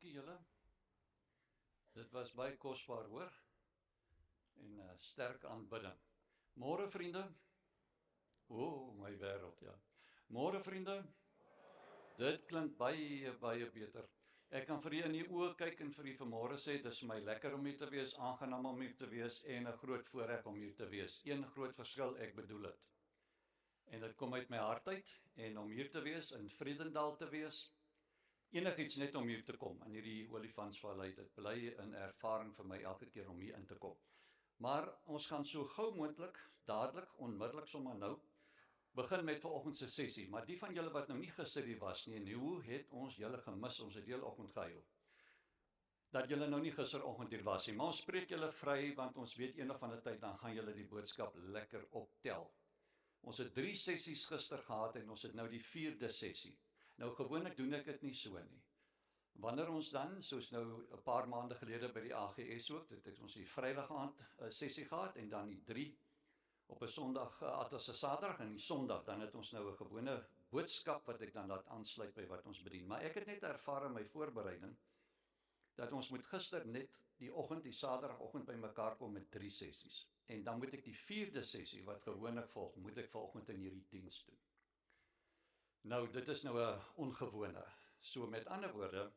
Dankie julle. Dit was baie kosbaar hoor. En sterk aanbidding. Môre vriende. O, my wêreld, ja. Môre vriende. Dit klink baie beter. Ek kan vir julle in die oë kyk en vir julle vanmôre sê, dit is vir my lekker om hier te wees, aangenaam om hier te wees en 'n groot voorreg om hier te wees. Een groot verskil, ek bedoel dit. En dit kom uit my hart uit en om hier te wees, in Vredendal te wees, enigiets net om hier te kom, in hierdie Olifantsvallei, dit bly 'n ervaring vir my elke keer om hier in te kom. Maar ons gaan so gou moontlik, dadelik, onmiddellik sommer nou, begin met vanoggend se sessie. Maar die van julle wat nou nie gister hier was nie, en hoe het ons julle gemis, ons het heel oggend gehuil. Dat julle nou nie gisteroggend hier was nie, maar ons spreek julle vry, want ons weet eendag van 'n tyd, dan gaan julle die boodskap lekker optel. Ons het 3 sessies gister gehad en ons het nou die 4de sessie. Nou gewoonlik doen ek dit nie so nie. Wanneer ons dan, soos nou 'n paar maande gelede by die AGS ook, dit het ons die Vrydag aand sessie gehad en dan die 3 op 'n Sondag, as 'n Saterdag en die Sondag, dan het ons nou 'n gewone boodskap wat ek dan laat aansluit by wat ons bedien. Maar ek het net ervaar in my voorbereiding dat ons moet gister net die oggend, die Saterdagoggend by mekaar kom met 3 sessies. En dan moet ek die 4de sessie wat gewoonlik volg, moet ek vanoggend in hierdie diens doen. Nou, dit is nou 'n ongewone. So met ander woorde,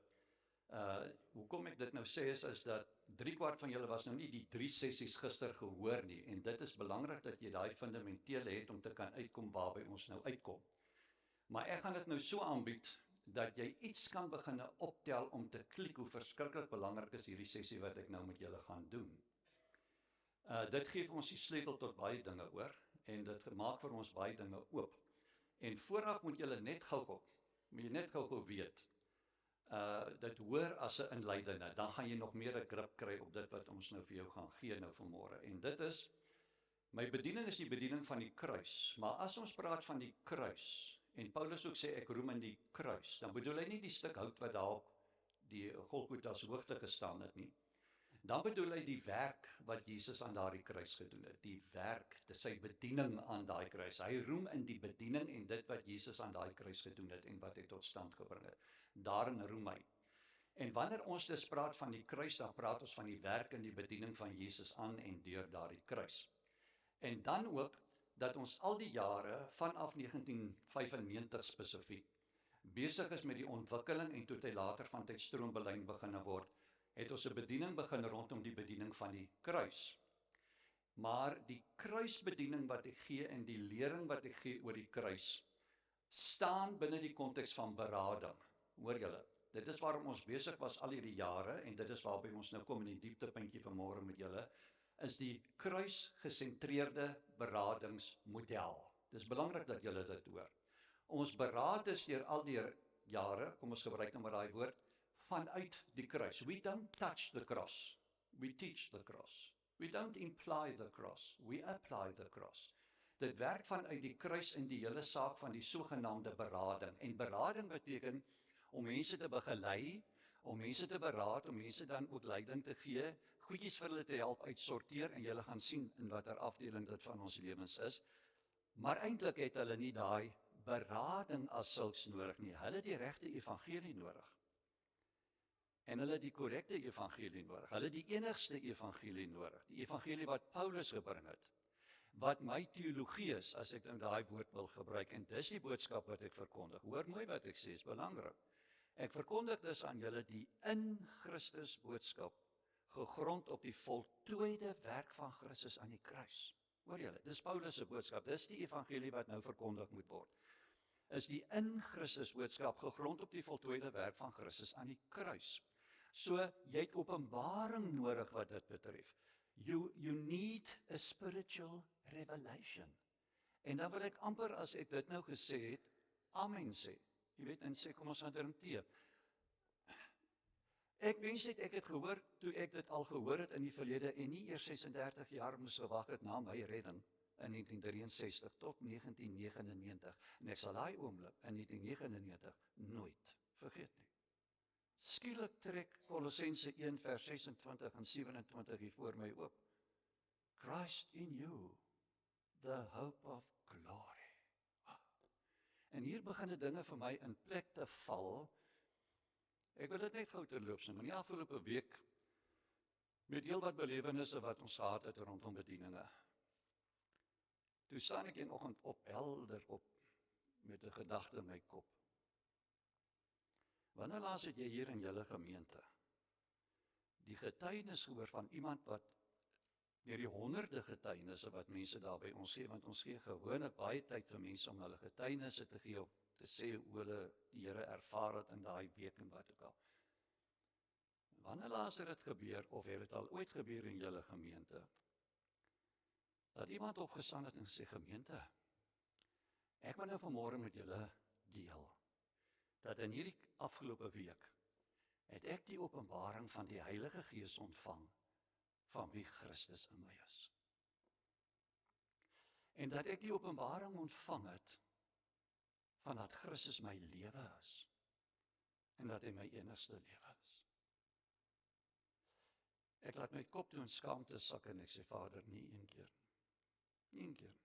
hoekom ek dit nou sê is dat 3/4 van julle was nou nie die 3 sessies gister gehoor nie, en dit is belangrik dat jy daai fundamentele het om te kan uitkom waarby ons nou uitkom. Maar ek gaan dit nou so aanbied dat jy iets kan begin optel om te klik hoe verskriklik belangrik is hierdie sessie wat ek nou met julle gaan doen. Dit gee vir ons die sleutel tot baie dinge hoor, en dit maak vir ons baie dinge oop. En vooraf moet jy net gou weet, dit hoor as 'n inleidende, dan gaan jy nog meer 'n grip kry op dit wat ons nou vir jou gaan gee nou vanmôre. En dit is, my bediening is die bediening van die kruis, maar as ons praat van die kruis, en Paulus ook sê ek roem in die kruis, dan bedoel hy nie die stuk hout wat daar op die Golgotha se hoogte gestaan het nie. Dan bedoel hy die werk wat Jesus aan daardie kruis gedoen het, die werk, dis sy bediening aan daai kruis. Hy roem in die bediening en dit wat Jesus aan daai kruis gedoen het en wat hy tot stand gebring het. Daarin roem hy. En wanneer ons dus praat van die kruis, dan praat ons van die werk en die bediening van Jesus aan en deur daardie kruis. En dan ook dat ons al die jare vanaf 1995 spesifiek besig is met die ontwikkeling en toe hy later van tyd Stroombelyn begin word, het ons 'n bediening begin rondom die bediening van die kruis. Maar die kruisbediening wat ek gee en die lering wat ek gee oor die kruis, staan binne die konteks van berading. Hoor julle, dit is waarom ons besig was al hierdie jare, en dit is waarby ons nou kom in die dieptepuntjie vanmôre met julle, is die kruisgesentreerde beradingsmodel. Dis belangrik dat julle dit hoor. Ons beraad is deur al die jare, kom ons gebruik nou maar daai woord, vanuit die kruis. We don't touch the cross, we teach the cross. We don't imply the cross, we apply the cross. Dit werk vanuit die kruis in die hele saak van die sogenaamde berading. En berading beteken om mense te begelei, om mense te beraad, om mense dan ook leiding te gee, goedjies vir hulle te help uitsorteer, en julle gaan sien in watter afdeling dit van ons lewens is. Maar eintlik het hulle nie daai berading as sulks nodig nie. Hulle het die regte evangelie nodig. En hulle die korrekte evangelie nodig. Hulle die enigste evangelie nodig. Die evangelie wat Paulus gebring het. Wat my teologie is, as ek nou daai woord wil gebruik, en dis die boodskap wat ek verkondig. Hoor mooi wat ek sê, is belangrik. Ek verkondig dus aan julle die in Christus boodskap, gegrond op die voltooide werk van Christus aan die kruis. Hoor julle, dis Paulus se boodskap, dis die evangelie wat nou verkondig moet word. Is die in Christus boodskap, gegrond op die voltooide werk van Christus aan die kruis. So, jy het openbaring nodig wat dit betref. You need a spiritual revelation. En dan wil ek amper, as ek dit nou gesê het, amen sê. Jy weet, en sê, kom ons gaan drink tee. Ek wens ek het gehoor, toe ek dit al gehoor het in die verlede, en nie eers 36 jaar moes gewag het na my redding, in 1963 tot 1999. En ek sal daai oomblik, in 1999, nooit vergeet nie. Skielik trek Kolossense 1 vers 26 en 27 hier voor my oop. Christ in you, the hope of glory. En hier begin die dinge vir my in plek te val, Ek wil dit net gou terloops noem, in die afgelope week, met heel wat belewennisse wat ons gehad het rondom bedieninge. Toe staan ek een oggend op, helder op, met 'n gedagte in my kop. Wanneer laas het jy hier in julle gemeente die getuienis gehoor van iemand wat deur die honderde getuienisse wat mense daar by ons gee, want ons gee gewoonlik baie tyd vir mense om hulle getuienisse te gee, of te sê hoe hulle die Here ervaar het in daai week en wat ook al. Wanneer laas het dit gebeur, of het dit al ooit gebeur in julle gemeente, dat iemand opgestaan het en sê, gemeente, ek wil nou vanmôre met julle deel, dat in hierdie afgelope week, het ek die openbaring van die Heilige Gees ontvang, van wie Christus in my is. En dat ek die openbaring ontvang het, van dat Christus my lewe is, en dat hy my enigste lewe is. Ek laat my kop toe in skaamte sak en ek sê, Vader, nie een keer. Nie een keer.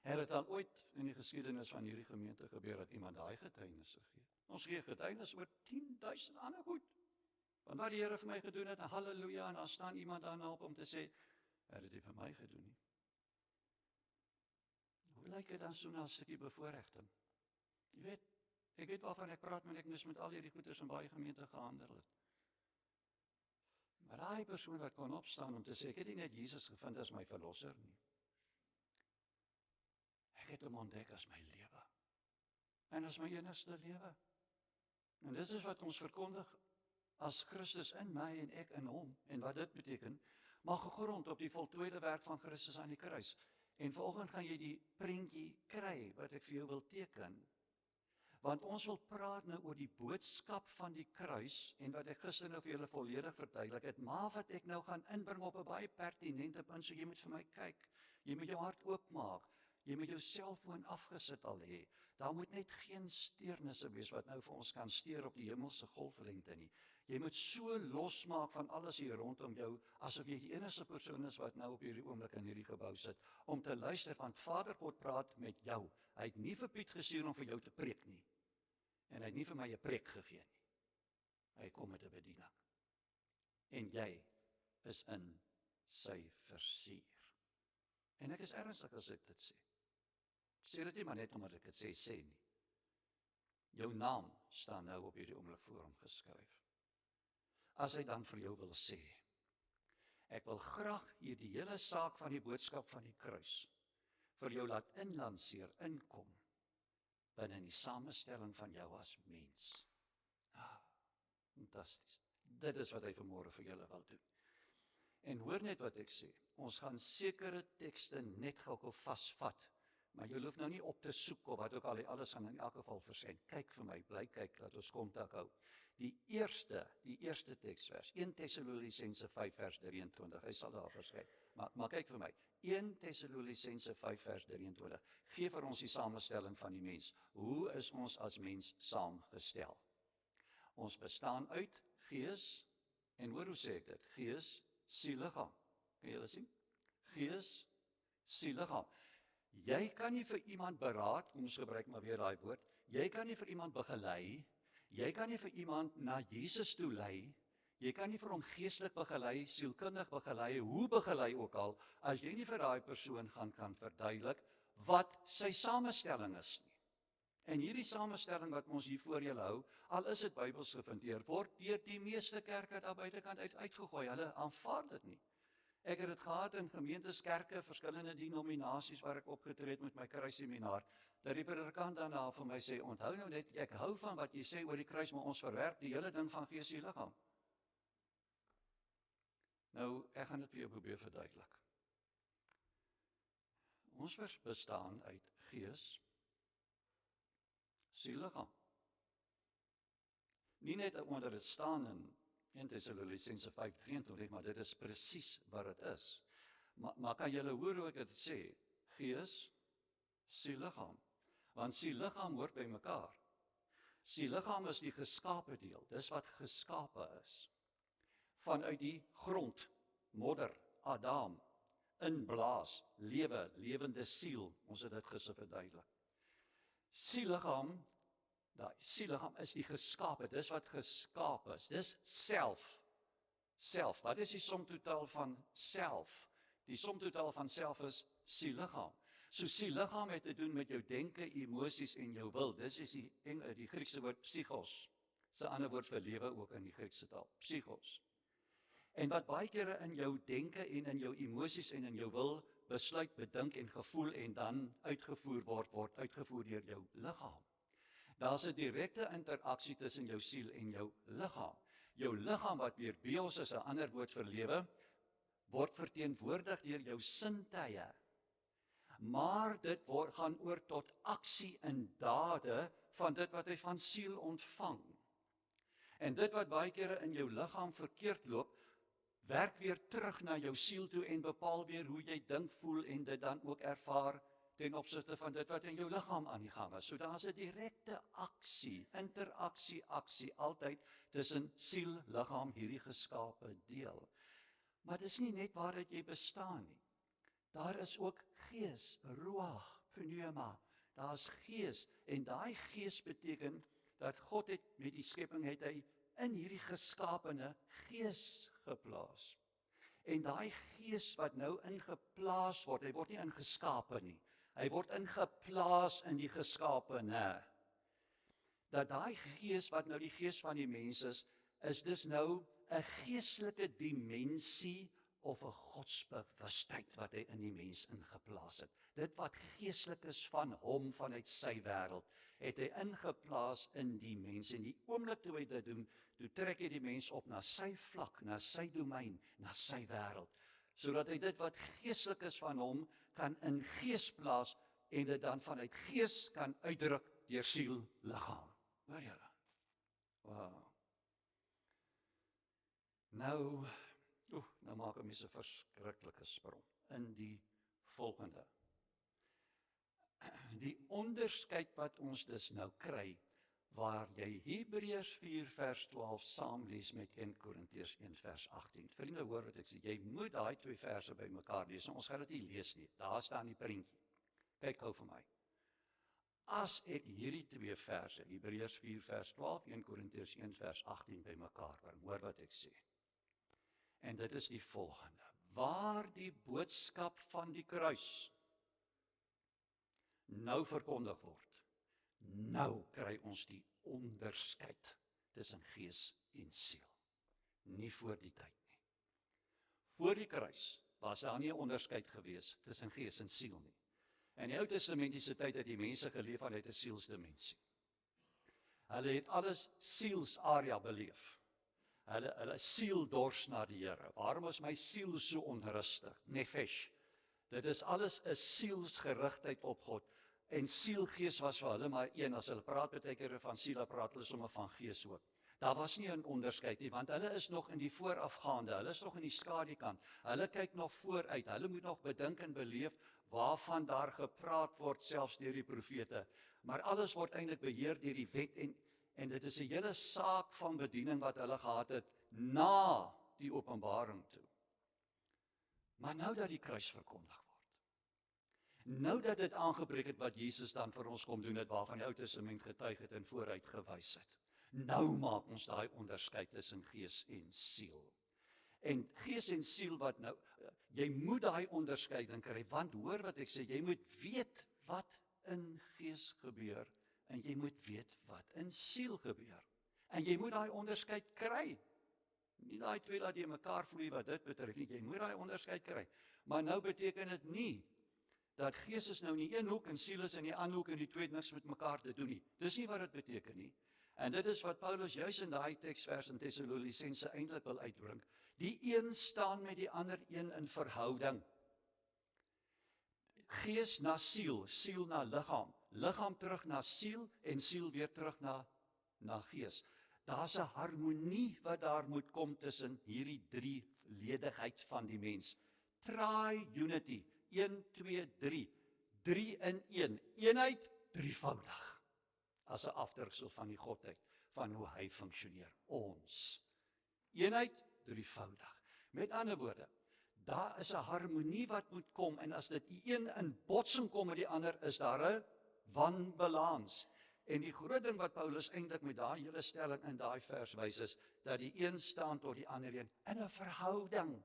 Het dit al ooit in die geskiedenis van hierdie gemeente gebeur dat iemand daai getuienisse gee? Ons gee getuienis oor 10.000 ander goed. Want wat die Here vir my gedoen het, en halleluja, en dan staan iemand daarna op om te sê, het dit nie vir my gedoen nie. Hoe lyk dit dan so na 'n stukkie bevoorregting? Jy weet, ek weet waarvan ek praat, want ek moes met al hierdie goeders in baie gemeente gehandel het. Maar daai persoon wat kon opstaan om te sê, ek het nie net Jesus gevind as my verlosser nie. Ek het hom ontdek as my lewe. En as my enigste lewe. En dis is wat ons verkondig as Christus in my en ek in hom. En wat dit beteken, maar gegrond op die voltooide werk van Christus aan die kruis. En vanoggend gaan jy die prentjie kry wat ek vir jou wil teken. Want ons wil praat nou oor die boodskap van die kruis, en wat ek gister nou vir julle volledig verduidelik het, maar wat ek nou gaan inbring op 'n baie pertinente punt, so jy moet vir my kyk, jy moet jou hart oopmaak, jy moet jou selfoon afgesit al hê, daar moet net geen steurnisse wees wat nou vir ons kan steur op die hemelse golflengte nie. Jy moet so losmaak van alles hier rondom jou, asof jy die enigste persoon is wat nou op hierdie oomblik in hierdie gebou sit, om te luister, want Vader God praat met jou. Hy het nie vir Piet gestuur om vir jou te preek nie. En hy het nie vir my 'n preek gegee nie. Hy kom met 'n bediening. En jy is in sy versuur. En ek is ernstig as ek dit sê. Ek sê dit nie maar net omdat ek dit sê nie. Jou naam staan nou op hierdie oomblik voor hom geskryf. As hy dan vir jou wil sê, ek wil graag hier die hele saak van die boodskap van die kruis vir jou laat inlanseer, inkom, binne die samestelling van jou as mens. Fantasties. Dit is wat hy vanmôre vir julle wil doen. En hoor net wat ek sê, ons gaan sekere tekste net gou vasvat, maar jy hoef nou nie op te soek of wat ook al, alles gaan in elk geval verskyn. Kyk vir my, bly kyk, laat ons kontak hou. Die eerste teksvers, 1 Tessalonisense 5 vers 23, hy sal daar verskyn. Maar kyk vir my, 1 Tessalonisense 5 vers 23, gee vir ons die samestelling van die mens. Hoe is ons as mens saamgestel? Ons bestaan uit gees, en hoor hoe sê ek dit, gees, siel, liggaam. Kan julle sien? Gees, siel, liggaam. Jy kan nie vir iemand beraad, kom ons gebruik maar weer daai woord, jy kan nie vir iemand begelei, jy kan nie vir iemand na Jesus toe lei, jy kan nie vir hom geestelik begelei, sielkundig begelei, hoe begelei ook al, as jy nie vir daai persoon gaan verduidelik wat sy samestelling is nie. En hierdie samestelling wat ons hier voor julle hou, al is dit Bybels gefundeer, word deur die meeste kerke daar buitekant uitgegooi, hulle aanvaar dit nie. Ek het dit gehad in gemeentes, kerke, verskillende denominasies waar ek opgetree het met my kruisseminaar, dat die predikant daarna vir my sê, onthou nou net, ek hou van wat jy sê oor die kruis, maar ons verwerp die hele ding van gees en liggaam. Nou, ek gaan dit vir jou probeer verduidelik. Ons bestaan uit gees, siel, liggaam. Nie net omdat dit staan in 1 Tessalonisense 5:23, maar dit is presies wat dit is. Maar kan julle hoor hoe ek dit sê? Gees, siel, liggaam. Want siel, liggaam hoort by mekaar. Siel, liggaam is die geskape deel, dis wat geskape is. Vanuit die grond, modder, Adam, inblaas, lewe, lewende siel, ons het dit gister verduidelik. Siel, liggaam Daai sielliggaam is die geskape, dis wat geskape is. Dis self. Self. Wat is die somtotaal van self? Die somtotaal van self is sielliggaam. So sielliggaam het te doen met jou denke, emosies en jou wil. Dis is die Griekse woord psychos. Dis 'n ander woord vir lewe ook in die Griekse taal. Psychos. En wat baie kere in jou denke en in jou emosies en in jou wil besluit, bedink en gevoel en dan uitgevoer word uitgevoer deur jou liggaam. Daar's 'n direkte interaksie tussen jou siel en jou liggaam. Jou liggaam wat weer bios is 'n ander woord vir lewe, word verteenwoordig deur jou sintuie. Maar dit gaan oor tot aksie en dade van dit wat hy van siel ontvang. En dit wat baie kere in jou liggaam verkeerd loop, werk weer terug na jou siel toe en bepaal weer hoe jy dink, voel en dit dan ook ervaar ten opsigte van dit wat in jou liggaam aan die gang is. So daar's 'n direkte aksie, aksie altyd tussen siel, liggaam, hierdie geskape deel. Maar dit is nie net waaruit jy bestaan nie. Daar is ook gees, ruach, pneuma. Daar's gees en daai gees beteken dat God het met die skepping het hy in hierdie geskapene gees geplaas. En daai gees wat nou ingeplaas word, hy word nie ingeskape nie. Hy word ingeplaas in die geskapene. Dat daai gees wat nou die gees van die mens is dus nou 'n geestelike dimensie of 'n godsbewustheid wat hy in die mens ingeplaas het. Dit wat geestelik is van hom, vanuit sy wêreld, het hy ingeplaas in die mens. En die oomblik toe hy dit doen, toe trek hy die mens op na sy vlak, na sy domein, na sy wêreld, sodat hy dit wat geestelik is van hom, kan in gees plaas, en dit dan vanuit gees kan uitdruk deur siel, liggaam. Hoor julle? Wow. Nou maak ek mens 'n verskriklike sprong in die volgende. Die onderskeid wat ons dus nou kry, waar jy Hebreërs 4 vers 12 saamlees met 1 Korintiërs 1 vers 18. Vriende, hoor wat ek sê, jy moet daai twee verse by mekaar lees. Ons gaan dit nie lees nie, daar staan die prentjie. Kyk gou vir my. As ek hierdie twee verse, Hebreërs 4 vers 12, 1 Korintiërs 1 vers 18 by mekaar bring, hoor wat ek sê. En dit is die volgende. Waar die boodskap van die kruis nou verkondig word, nou kry ons die onderskeid tussen gees en siel. Nie voor die tyd nie. Voor die kruis was daar nie 'n onderskeid gewees tussen gees en siel nie. In die Ou Testamentiese tyd het die mense geleef vanuit 'n sielsdimensie. Hulle het alles sielsaria beleef. Hulle siel dors na die Here. Waarom is my siel so onrustig? Nefesh. Dit is alles 'n sielsgerigtheid op God. En sielgees was vir hulle maar een. As hulle praat baie keer van siel, praat hulle sommer van gees ook. Daar was nie 'n onderskeid nie, want hulle is nog in die voorafgaande, hulle is nog in die skadukant. Hulle kyk nog vooruit. Hulle moet nog bedink en beleef waarvan daar gepraat word selfs deur die profete. Maar alles word eintlik beheer deur die wet en dit is 'n hele saak van bediening wat hulle gehad het na die openbaring toe. Maar nou dat die kruis verkondig word, nou dat dit aangebreek het wat Jesus dan vir ons kom doen het, waarvan die Ou Testament getuig het en vooruit gewys het, nou maak ons daai onderskeid tussen gees en siel. En gees en siel wat nou, jy moet daai onderskeiding kry, want hoor wat ek sê, jy moet weet wat in gees gebeur, en jy moet weet wat in siel gebeur. En jy moet daai onderskeid kry. Nie daai twee laat jy mekaar vloei wat dit betref nie, jy moet daai onderskeid kry. Maar nou beteken dit nie, dat gees is nou in die een hoek en siel is in die ander hoek en die twee het niks met mekaar te doen nie. Dis nie wat dit beteken nie. En dit is wat Paulus juis in daai teksvers in Tessalonisense eintlik wil uitbring. Die een staan met die ander een in verhouding. Gees na siel, siel na liggaam, liggaam terug na siel en siel weer terug na gees. Daar's 'n harmonie wat daar moet kom tussen hierdie drie ledigheid van die mens. Tri-unity, 1, 2, 3. 3 in 1, eenheid, drievoudig. As 'n afdruksel van die godheid, van hoe hy funksioneer. Ons. Eenheid, drievoudig. Met ander woorde, daar is 'n harmonie wat moet kom, en as dit die een in botsing kom met die ander, is daar 'n wanbalans. En die groot ding wat Paulus eintlik met daai hele stelling in daai vers wys is, dat die een staan tot die ander een in 'n verhouding.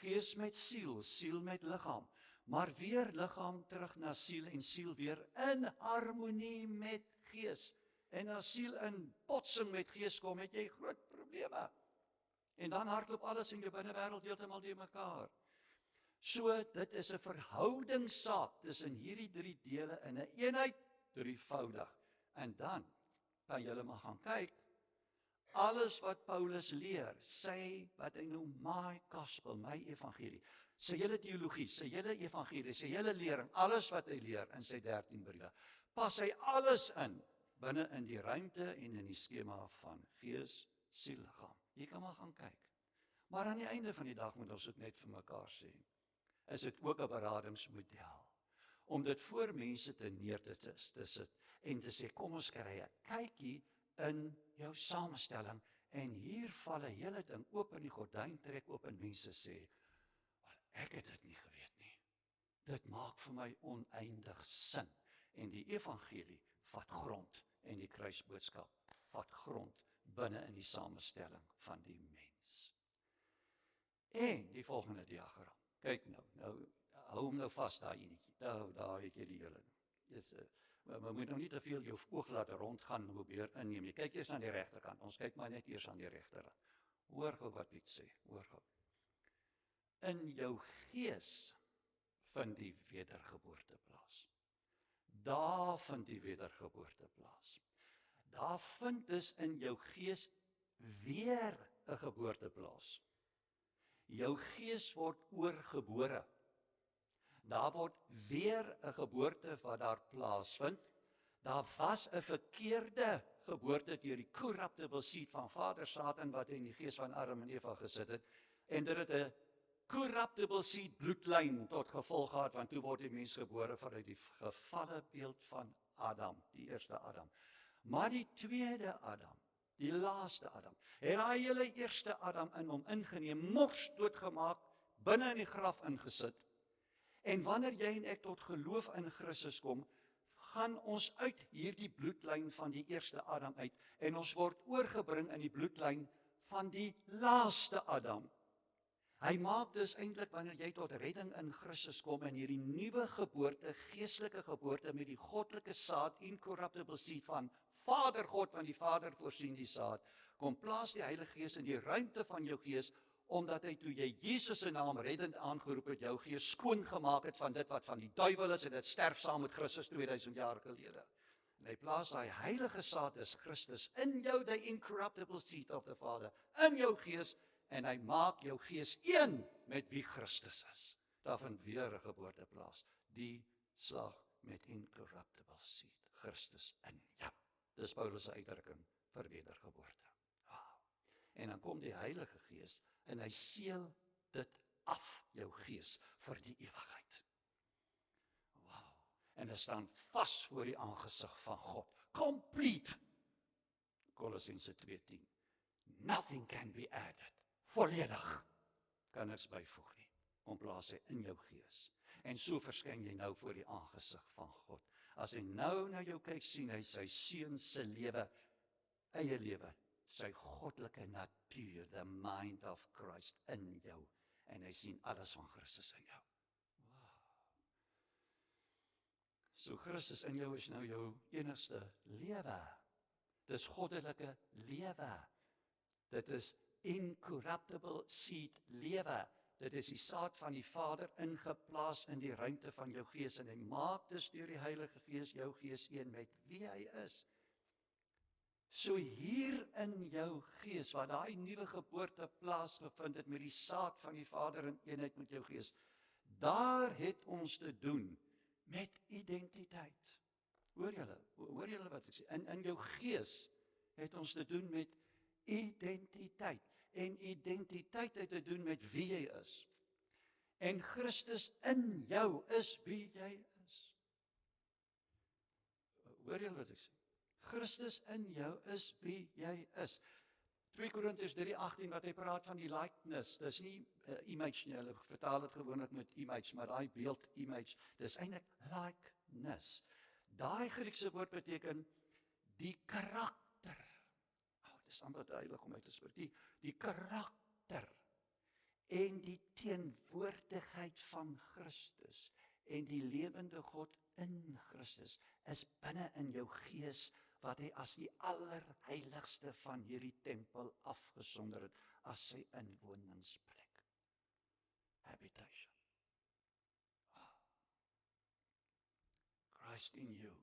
Gees met siel, siel met liggaam. Maar weer liggaam terug na siel en siel weer in harmonie met gees. En as siel in botsing met gees kom, het jy groot probleme. En dan hardloop alles in jou binnewêreld heeltemal deur mekaar. So, dit is 'n verhoudingssaak tussen hierdie drie dele in 'n eenheid, drievoudig. En dan kan julle maar gaan kyk, alles wat Paulus leer, sy wat hy noem my gospel, my evangelie, sy hele teologie, sy hele evangelie, sy hele lering, alles wat hy leer in sy 13 briewe, pas hy alles in, binne in die ruimte en in die skema van gees, siel, liggaam. Jy kan maar gaan kyk. Maar aan die einde van die dag moet ons ook net vir mekaar sê, is dit ook 'n beradingsmodel, om dit voor mense te neer te sit, en te sê, kom ons kry 'n kykie in jou samestelling, en hier val 'n hele ding oop en die gordyn trek oop en mense sê, ek het dit nie geweet nie. Dit maak vir my oneindig sin. En die evangelie vat grond, en die kruisboodskap vat grond binne in die samestelling van die mens. En die volgende diagram. Kyk nou hou hom nou vas daai enetjie. Daar het jy die hele. We moet nou nie te veel jou oog laat rondgaan en probeer inneem nie. Kyk eers aan die regterkant. Ons kyk maar net eers aan die regterkant. Hoor gou wat Piet sê. Hoor gou. In jou gees vind die wedergeboorte plaas. Daar vind die wedergeboorte plaas. Daar vind dus in jou gees weer 'n geboorte plaas. Jou gees word oorgebore. Daar word weer 'n geboorte wat daar plaasvind. Daar was 'n verkeerde geboorte deur die corruptible seed van Vader Satan wat in die gees van Adam en Eva gesit het. En dit het 'n corruptible seed bloedlyn tot gevolg gehad, want toe word die mens gebore vanuit die gevalle beeld van Adam, die eerste Adam. Maar die tweede Adam, die laaste Adam, het daai hele eerste Adam in hom ingeneem, mors doodgemaak, binne in die graf ingesit. En wanneer jy en ek tot geloof in Christus kom, gaan ons uit hierdie bloedlyn van die eerste Adam uit, en ons word oorgebring in die bloedlyn van die laaste Adam. Hy maak dus eintlik, wanneer jy tot redding in Christus kom, in hierdie nuwe geboorte, geestelike geboorte, met die goddelike saad, incorruptible seed van Vader God, want die Vader voorsien die saad, kom plaas die Heilige Gees in die ruimte van jou gees, omdat hy toe jy Jesus se naam reddend aangeroep het, jou gees skoon gemaak het van dit wat van die duiwel is, en dit sterf saam met Christus 2000 jaar gelede. En hy plaas daai heilige saad is Christus in jou, the incorruptible seed of the Father, in jou gees, en hy maak jou gees een met wie Christus is. Daar vind weer 'n geboorte plaas, die slag met incorruptible seed, Christus in jou. Dis Paulus se uitdrukking vir wedergeboorte. Wow. En dan kom die Heilige Gees en hy seël dit af, jou gees, vir die ewigheid. Wow. En dit staan vas voor die aangesig van God. Complete. Kolossense 2:10. Nothing can be added. Volledig. Kan niks byvoeg nie. Omplaas hy in jou gees. En so verskyn jy nou voor die aangesig van God. As hy nou na jou kyk, sien hy sy seun se lewe, eie lewe, sy goddelike natuur, the mind of Christ in jou. En hy sien alles van Christus in jou. Wow. So Christus in jou is nou jou enigste lewe. Dis goddelike lewe. Dit is incorruptible seed lewe. Dit is die saad van die Vader ingeplaas in die ruimte van jou gees, en hy maak dus deur die Heilige Gees jou gees een met wie hy is. So hier in jou gees, waar daai nuwe geboorte plaasgevind het met die saad van die Vader in eenheid met jou gees, daar het ons te doen met identiteit. Hoor julle wat ek sê? In jou gees het ons te doen met identiteit. En identiteit het te doen met wie jy is. En Christus in jou is wie jy is. Hoor julle wat ek sê? Christus in jou is wie jy is. 2 Korintiërs 3:18 wat hy praat van die likeness, dis nie image nie, hulle vertaal dit gewoonlik met image, maar daai beeld image, dis eintlik likeness. Daai Griekse woord beteken die karakter. Dis amper duidelik om uit te spreek. Die karakter en die teenwoordigheid van Christus en die lewende God in Christus is binne in jou gees wat hy as die allerheiligste van hierdie tempel afgesonder het as sy inwoningsplek. Habitation. Christ in you.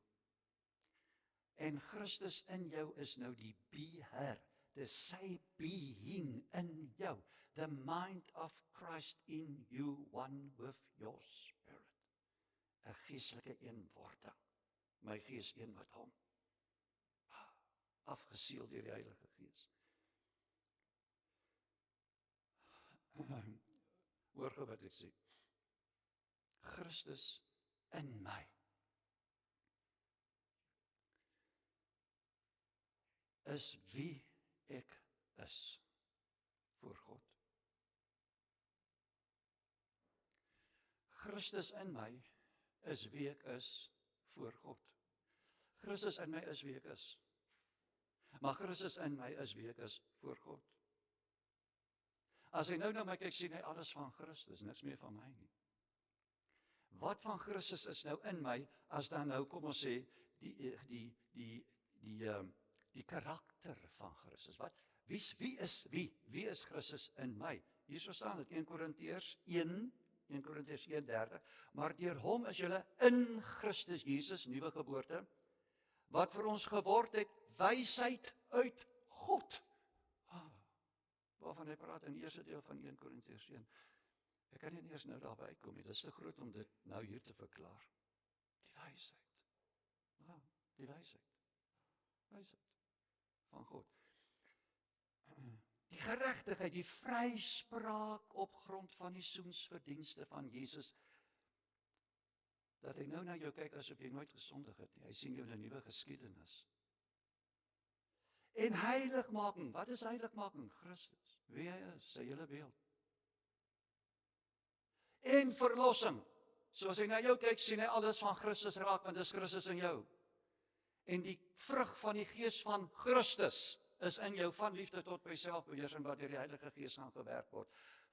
En Christus in jou is nou die beheer. Dis sy being in jou. The mind of Christ in you, one with your spirit. 'n Geestelike eenwording. My gees een met hom. Afgeseël deur die Heilige Gees. Hoor gou wat ek sê. Christus in my. Is wie ek is voor God. Christus in my is wie ek is voor God. Christus in my is wie ek is. Maar Christus in my is wie ek is voor God. As hy nou na my kyk, sien hy alles van Christus, niks meer van my nie. Wat van Christus is nou in my, as dan nou, kom ons sê, die karakter van Christus. Wie is Christus in my? Hierso staan dit 1 Korintiërs 1:30, maar deur hom is julle in Christus Jesus, nuwe geboorte, wat vir ons geword het, wysheid uit God. Waarvan hy praat in die eerste deel van 1 Korintiërs 1. Ek kan nie eers nou daarby uitkom nie, dit is te groot om dit nou hier te verklaar. Die wysheid. Die wysheid. Wysheid van God. Die geregtigheid, die vryspraak op grond van die soensverdienste van Jesus, dat hy nou na jou kyk asof jy nooit gesondig het nie. Hy sien jou in 'n nuwe geskiedenis. En heiligmaking, wat is heiligmaking? Christus, wie hy is, sy hele beeld. En verlossing, soos hy na jou kyk, sien hy alles van Christus raak, want dis Christus in jou. En die vrug van die gees van Christus is in jou, van liefde tot by selfbeheersing, wat deur die Heilige Gees aan gewerk word.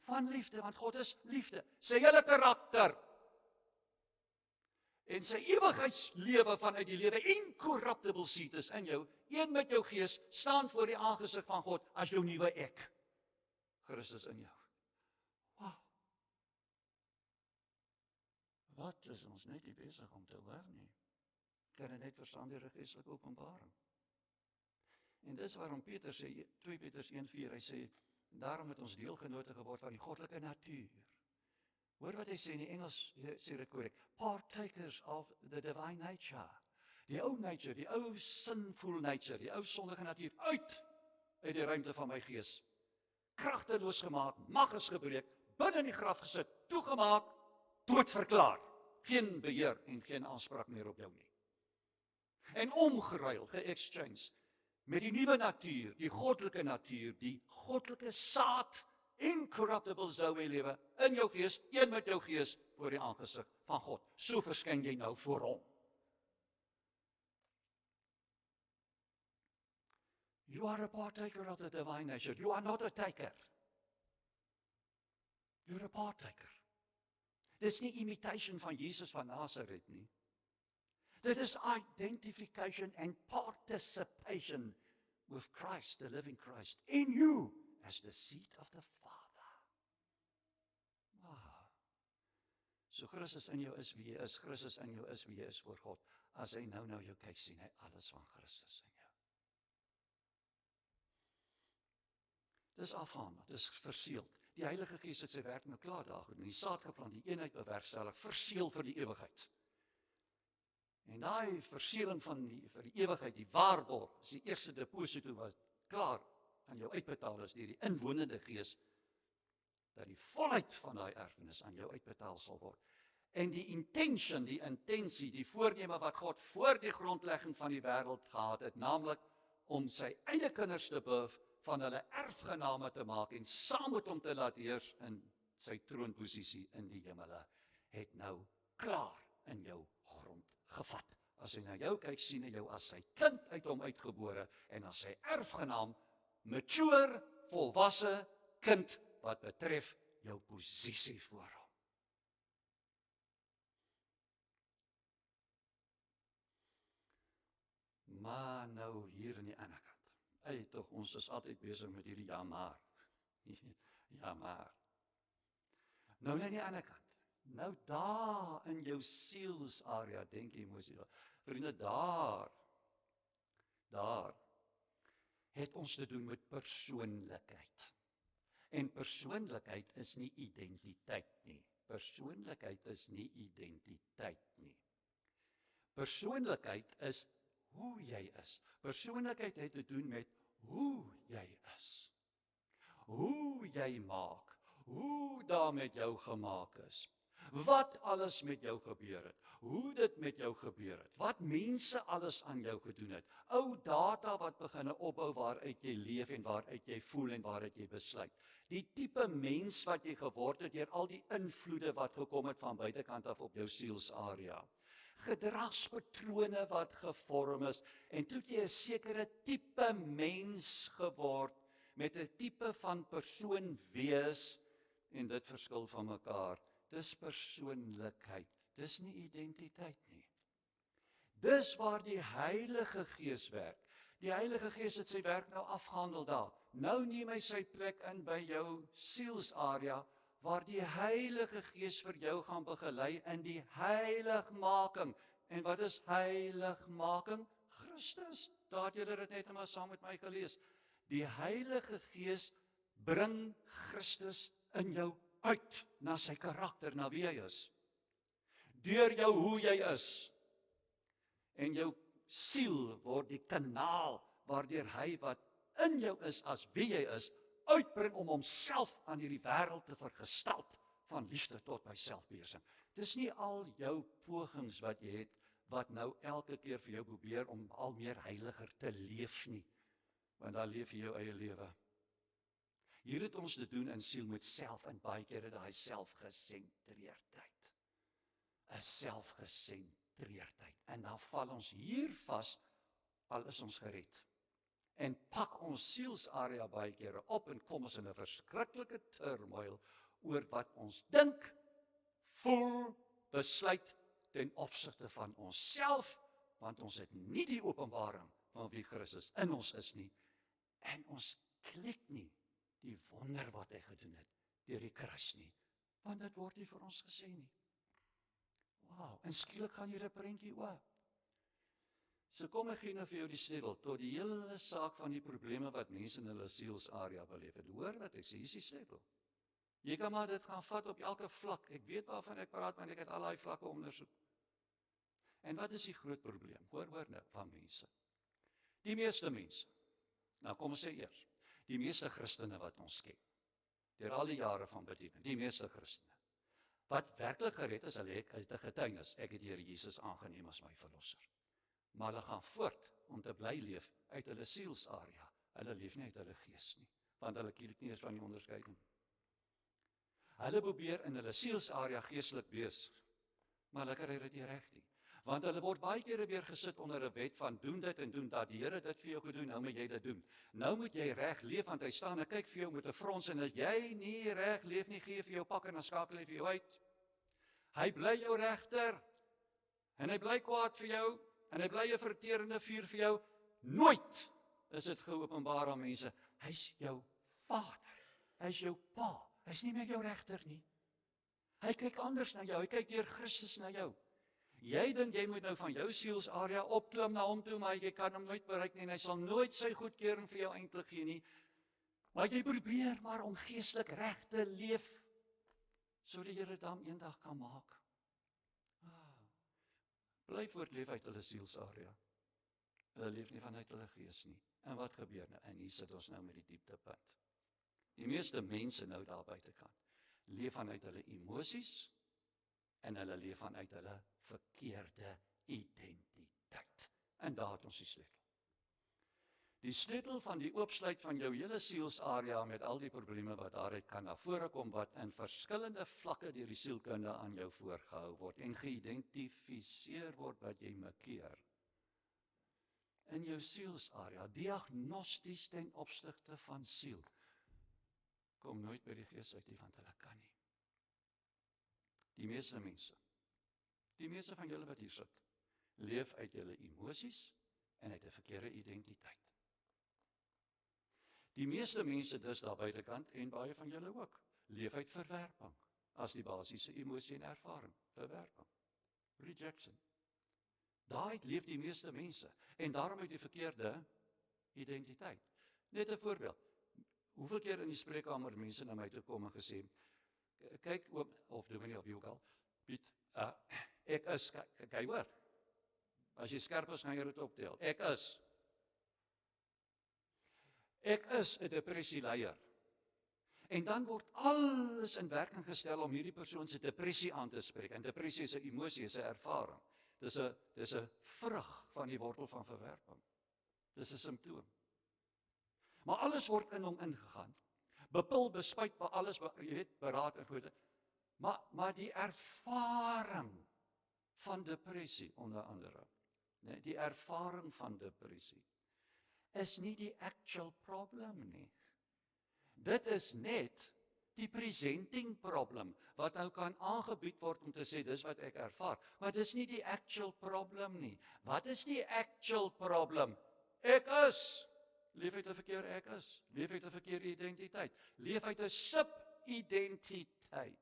Van liefde, want God is liefde, sy hele karakter. En sy ewigheidslewe vanuit die lewe, incorruptible seed is in jou, een met jou gees, staan voor die aangesig van God, as jou nuwe ek. Christus in jou. Wow. Wat is ons net nie besig om te hoor nie? Kan dit net verstaan deur 'n geestelike openbaring. En dis waarom Petrus sê, 2 Petrus 1:4, hy sê, daarom het ons deelgenote geword van die goddelike natuur. Hoor wat hy sê in die Engels, sê dit korrek, partakers of the divine nature. Die ou nature, die ou sinful nature, die ou sondige natuur, uit die ruimte van my gees. Kragteloos gemaak, mag is gebreek, binne in die graf gesit, toegemaak, dood verklaar. Geen beheer en geen aanspraak meer op jou nie. En omgeruil, ge-exchange, met die nuwe natuur, die goddelike saad, incorruptible Zoe lewe, in jou gees, een met jou gees, voor die aangesig van God. So verskyn jy nou voor hom. You are a partaker of the divine nature. You are not a taker. You're a partaker. Dit is nie imitation van Jesus van Nazareth nie. Dit is identification and participation with Christ, the living Christ, in you as the seed of the Father. Wow. So Christus in jou is wie jy is, Christus in jou is wie jy is voor God. As hy nou jou kyk, sien hy alles van Christus in jou. Dis afgehandel, dis verseeld. Die Heilige Gees het sy werk nou klaar daar gedoen. Die saad geplant, die eenheid bewerkstellig, verseël vir die ewigheid. En daai verseëling vir die ewigheid, die waarborg, is die eerste deposito wat klaar aan jou uitbetaal is deur die inwonende Gees, dat die volheid van daai erfenis aan jou uitbetaal sal word. En die intensie, die voorneme wat God voor die grondlegging van die wêreld gehad het, naamlik om sy eie kinders te behoef, van hulle erfgename te maak en saam met hom te laat heers in sy troonposisie in die hemele, het nou klaar in jou grond gevat as hy na jou kyk, sien hy jou as sy kind uit hom uitgebore, en as sy erfgenaam, mature, volwasse kind, wat betref jou posisie voor hom. Maar nou hier aan die ander kant, tog, ons is altyd besig met hierdie ja maar. Ja maar. Nou aan die ander kant, nou daar in jou sielsarea, denk jy moes jy, vriende, daar het ons te doen met persoonlikheid. En persoonlikheid is nie identiteit nie. Persoonlikheid is nie identiteit nie. Persoonlikheid is hoe jy is. Persoonlikheid het te doen met hoe jy is. Hoe jy maak. Hoe daar met jou gemaak is. Wat alles met jou gebeur het. Hoe dit met jou gebeur het. Wat mense alles aan jou gedoen het. Ou data wat begin opbou waaruit jy leef en waaruit jy voel en waaruit jy besluit. Die tipe mens wat jy geword het deur al die invloede wat gekom het van buitekant af op jou sielsarea. Gedragspatrone wat gevorm is, en toe het jy 'n sekere tipe mens geword, met 'n tipe van persoon wees, en dit verskil van mekaar. Dis persoonlikheid, dis nie identiteit nie. Dis waar die Heilige Gees werk. Die Heilige Gees het sy werk nou afgehandel daar. Nou neem hy sy plek in by jou sielsarea, waar die Heilige Gees vir jou gaan begelei in die heiligmaking. En wat is heiligmaking? Christus. Daar het julle dit net maar saam met my gelees. Die Heilige Gees bring Christus in jou uit, na sy karakter, na wie hy is. Deur jou hoe jy is. En jou siel word die kanaal, waardeur hy wat in jou is, as wie jy is, uitbring om homself aan hierdie wêreld te vergestalt, van liefde tot by selfbeheersing. Dis nie al jou pogings wat jy het, wat nou elke keer vir jou probeer om al meer heiliger te leef nie, want dan leef jy jou eie lewe. Hier het ons te doen in siel met self, en baie keer daai selfgesentreerdheid. 'n Selfgesentreerdheid. En dan val ons hier vas, al is ons gered. En pak ons sielsarea baie kere op, en kom ons in 'n verskriklike turmoil, oor wat ons dink, voel, besluit, ten opsigte van onsself, want ons het nie die openbaring van wie Christus in ons is nie, en ons klik nie die wonder wat hy gedoen het, deur die kruis nie, want dit word nie vir ons gesê nie. Wow, en skielik gaan jy 'n prentjie oop. So kom ek gee nou vir jou die sleutel, tot die hele saak van die probleme wat mense in hulle sielsarea beleef het. Hoor wat ek sê, hier is die sleutel. Jy kan maar dit gaan vat op elke vlak, ek weet waarvan ek praat, want ek het al daai vlakke ondersoek. En wat is die groot probleem? Hoor nou, van mense. Die meeste mense, nou kom ons sê eers, die meeste Christene wat ons ken, deur al die jare van bediening, die meeste Christene, wat werklik gered is, hulle het 'n getuienis, ek het die Here Jesus aangeneem as my verlosser. Maar hulle gaan voort om te bly leef uit hulle sielsarea, hulle leef nie uit hulle gees nie, want hulle kiel nie eens van die onderskeiding. Hulle probeer in hulle sielsarea geestelik wees, maar hulle kry dit nie reg nie. Want hulle word baie kere weer gesit onder 'n wet van doen dit en doen dat. Die Here het dit vir jou gedoen, nou moet jy dit doen. Nou moet jy reg leef, want hy staan en kyk vir jou met 'n frons, en as jy nie reg leef nie, gee vir jou pak en dan skakel hy vir jou uit. Hy bly jou regter, en hy bly kwaad vir jou, en hy bly 'n verterende vuur vir jou. Nooit is dit geopenbaar aan mense. Hy's jou Vader, hy's jou Pa, hy's nie meer jou regter nie. Hy kyk anders na jou, hy kyk deur Christus na jou. Jy dink jy moet nou van jou sielsarea opklim na hom toe, maar jy kan hom nooit bereik nie, en hy sal nooit sy goedkeuring vir jou eintlik gee nie. Maar jy probeer maar om geestelik reg te leef, sodat jy dit dan eendag kan maak. Bly voortleef uit hulle sielsarea. Hulle leef nie vanuit hulle gees nie. En wat gebeur nou? En hier sit ons nou met die dieptepunt. Die meeste mense nou daar buitekant leef vanuit hulle emosies, en hulle leef vanuit hulle verkeerde identiteit. En daar het ons die sleutel. Die sleutel van die oopsluit van jou hele sielsarea met al die probleme wat daaruit kan na vore kom, wat in verskillende vlakke deur die sielkunde aan jou voorgehou word en geïdentifiseer word wat jy makeer. In jou sielsarea, diagnosties ten opsigte van siel, kom nooit by die Gees uit nie, want hulle kan nie. Die meeste van julle wat hier sit, leef uit julle emosies en uit 'n verkeerde identiteit. Die meeste mense dis daar buitekant, en baie van julle ook, leef uit verwerping, as die basiese emosie en ervaring, verwerping, rejection. Daaruit leef die meeste mense, en daarom uit die verkeerde identiteit. Net 'n voorbeeld, hoeveel keer in die spreekkamer mense na my toe kom en gesê, kyk oom, of dominee of wie ook al, Piet, ek is, kyk hoor, as jy skerp is, gaan jy dit optel, ek is 'n depressieleier. En dan word alles in werking gestel om hierdie persoon se depressie aan te spreek. En depressie is 'n emosie, is 'n ervaring. Dis 'n vrug van die wortel van verwerping. Dis 'n simptoom. Maar alles word in hom ingegaan. Bepil, bespuit, alles, jy weet, beraad en goed. Maar die ervaring van depressie, onder andere, die ervaring van depressie, is nie die actual problem nie. Dit is net die presenting problem, wat nou kan aangebied word om te sê, dis wat ek ervaar. Maar dis nie die actual problem nie. Wat is die actual problem? Ek is. Leef uit 'n verkeerde ek is. Leef uit 'n verkeerde identiteit. Leef uit 'n sub-identiteit.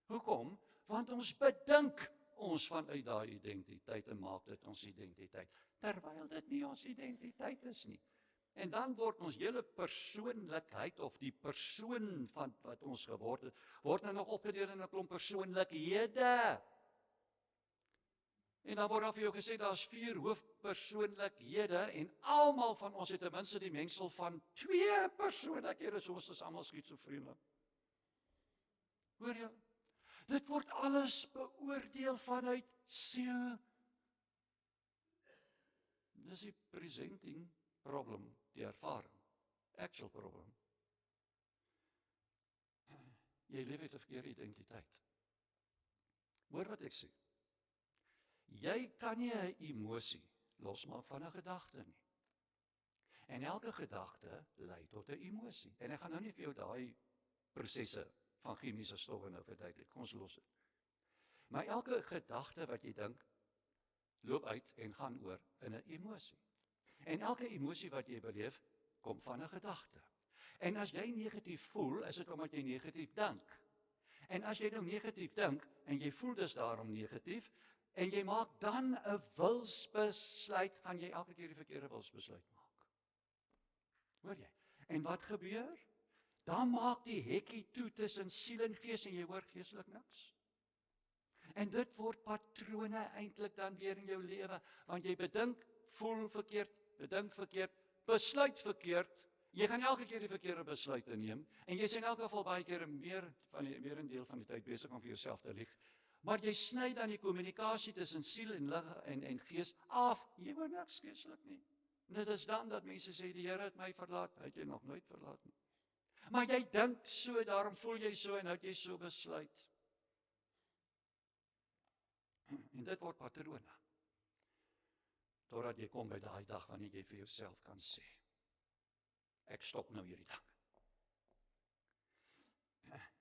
Hoekom? Want ons bedink ons vanuit daai identiteit en maak dit ons identiteit, terwyl dit nie ons identiteit is nie. En dan word ons hele persoonlikheid, of die persoon van wat ons geword het, word nou nog opgedeel in 'n klomp persoonlikhede. En dan word daar vir jou gesê, daar's 4 hoofpersoonlikhede, en almal van ons het ten minste die mengsel van 2 persoonlikhede, soos ons almal skizofrene. Hoor jy? Dit word alles beoordeel vanuit siel. Dis die presenting problem, die ervaring, actual problem. Jy leef uit 'n verkeerde identiteit. Hoor wat ek sê. Jy kan nie 'n emosie losmaak van 'n gedagte nie. En elke gedagte lei tot 'n emosie. En ek gaan nou nie vir jou daai prosesse van chemiese stowwe nou verduidelik. Kom ons los dit. Maar elke gedagte wat jy dink, loop uit en gaan oor in 'n emosie. En elke emosie wat jy beleef, kom van 'n gedagte. En as jy negatief voel, is dit omdat jy negatief dink. En as jy nou negatief dink, en jy voel dus daarom negatief, en jy maak dan 'n wilsbesluit, gaan jy elke keer die verkeerde wilsbesluit maak. Hoor jy? En wat gebeur? Dan maak die hekkie toe tussen siel en gees, en jy hoor geestelik niks. En dit word patrone eintlik dan weer in jou lewe, want jy bedink, voel verkeerd, bedink verkeerd, besluit verkeerd, jy gaan elke keer die verkeerde besluite neem, en jy is in elk geval baie keer meer 'n deel van die tyd besig om vir jouself te lieg, maar jy sny dan die kommunikasie tussen siel en gees af, jy hoor niks geestelik nie. En dit is dan dat mense sê, die Here het my verlaat, hy het jy nog nooit verlaat nie. Maar jy dink so, daarom voel jy so, en houd jy so besluit. En dit word patrone. Totdat jy kom by daai dag wanneer jy vir jouself kan sê, ek stop nou hierdie ding.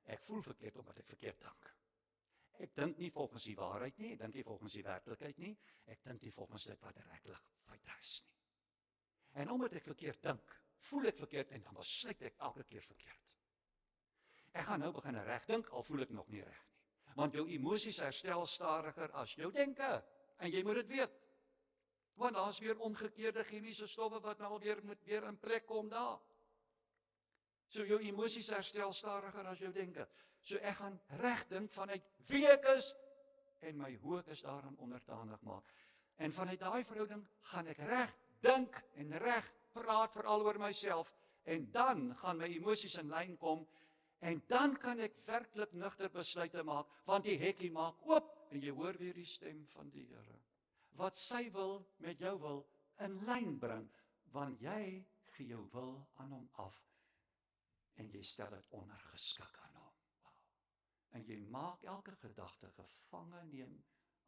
Ek voel verkeerd omdat ek verkeerd dink. Ek dink nie volgens die waarheid nie, ek dink nie volgens die werklikheid nie, ek dink nie volgens dit wat regtig feite is nie. En omdat ek verkeerd dink, voel ek verkeerd, en dan besluit ek elke keer verkeerd. Ek gaan nou begin reg dink, al voel ek nog nie reg nie. Want jou emosies herstel stadiger as jou denke, en jy moet dit weet. Want daar is weer omgekeerde chemiese stowwe wat nou moet weer in plek kom daar. So jou emosies herstel stadiger as jou denke. So ek gaan reg dink vanuit wie ek is, en my hoe ek is daaraan onderdanig maak. En vanuit daai verhouding gaan ek reg dink en reg praat veral oor myself, en dan gaan my emosies in lyn kom, en dan kan ek werklik nugter besluite maak, want die hekkie maak oop, en jy hoor weer die stem van die Here, wat sy wil met jou wil in lyn bring, Want jy gee jou wil aan hom af, en jy stel dit ondergeskik aan hom. Wow. En jy maak elke gedagte gevange neem